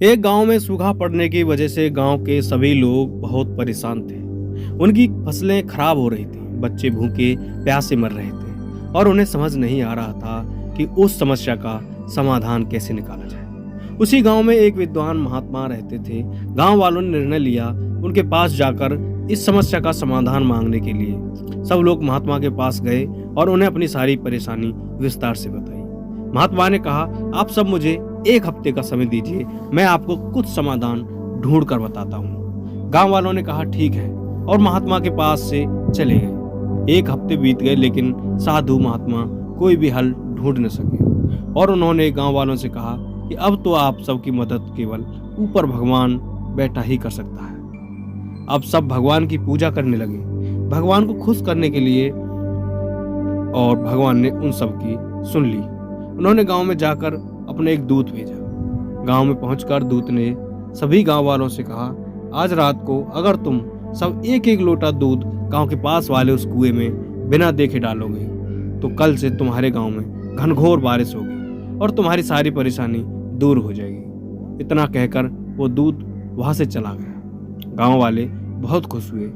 एक गांव में सूखा पड़ने की वजह से गांव के सभी लोग बहुत परेशान थे। उनकी फसलें खराब हो रही थी, बच्चे भूखे प्यासे मर रहे थे और उन्हें समझ नहीं आ रहा था कि उस समस्या का समाधान कैसे निकाला जाए। उसी गांव में एक विद्वान महात्मा रहते थे। गांव वालों ने निर्णय लिया उनके पास जाकर इस समस्या का समाधान मांगने के लिए। सब लोग महात्मा के पास गए और उन्हें अपनी सारी परेशानी विस्तार से बताई। महात्मा ने कहा, आप सब मुझे 1 हफ्ते का समय दीजिए, मैं आपको कुछ समाधान ढूंढ कर बताता हूँ। गांव वालों ने कहा ठीक है और महात्मा के पास से चले गए। 1 हफ्ते बीत गए लेकिन साधु महात्मा कोई भी हल ढूंढ न सके और उन्होंने गांव वालों से कहा कि अब तो आप सबकी मदद केवल ऊपर भगवान बैठा ही कर सकता है। अब सब भगवान की पूजा करने लगे, भगवान को खुश करने के लिए, और भगवान ने उन सब की सुन ली। उन्होंने गांव में जाकर अपने एक दूत भेजा। गांव में पहुंचकर दूत ने सभी गांव वालों से कहा, आज रात को अगर तुम सब 1-1 लोटा दूध गांव के पास वाले उस कुएं में बिना देखे डालोगे तो कल से तुम्हारे गांव में घनघोर बारिश होगी और तुम्हारी सारी परेशानी दूर हो जाएगी। इतना कहकर वो दूत वहां से चला गया। गांव वाले बहुत खुश हुए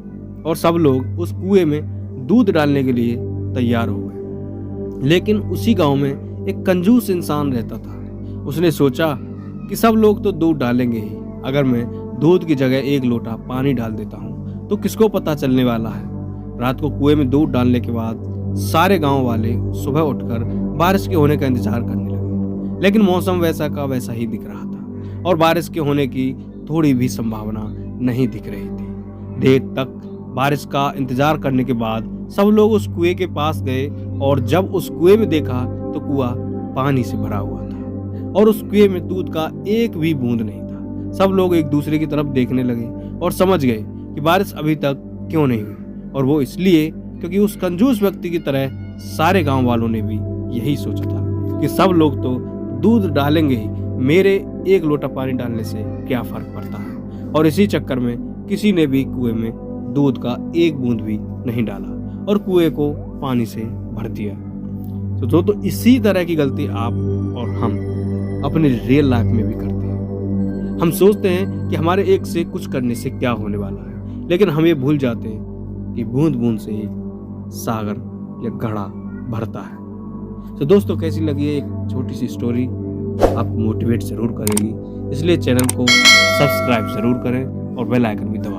और सब लोग उस कुएं में दूध डालने के लिए तैयार हो गए। लेकिन उसी गांव में एक कंजूस इंसान रहता था। उसने सोचा कि सब लोग तो दूध डालेंगे ही, अगर मैं दूध की जगह 1 लोटा पानी डाल देता हूँ तो किसको पता चलने वाला है। रात को कुएं में दूध डालने के बाद सारे गांव वाले सुबह उठकर बारिश के होने का इंतजार करने लगे। लेकिन मौसम वैसा का वैसा ही दिख रहा था और बारिश के होने की थोड़ी भी संभावना नहीं दिख रही थी। देर तक बारिश का इंतजार करने के बाद सब लोग उस कुएं के पास गए और जब उस कुएं में देखा तो कुआं पानी से भरा हुआ था और उस कुएं में दूध का एक भी बूंद नहीं था। सब लोग एक दूसरे की तरफ देखने लगे और समझ गए कि बारिश अभी तक क्यों नहीं हुई, और वो इसलिए क्योंकि उस कंजूस व्यक्ति की तरह सारे गांव वालों ने भी यही सोचा था कि सब लोग तो दूध डालेंगे ही, मेरे 1 लोटा पानी डालने से क्या फर्क पड़ता है। और इसी चक्कर में किसी ने भी कुएं में दूध का 1 बूंद भी नहीं डाला और कुएं को पानी से भर दिया। तो इसी तरह की गलती आप और हम अपने रियल लाइफ में भी करते हैं। हम सोचते हैं कि हमारे एक से कुछ करने से क्या होने वाला है, लेकिन हम ये भूल जाते हैं कि बूंद बूंद से ही सागर या घड़ा भरता है। तो दोस्तों, कैसी लगी है एक छोटी सी स्टोरी? आपको मोटिवेट जरूर करेगी, इसलिए चैनल को सब्सक्राइब जरूर करें और बेल आइकन भी दबाएं।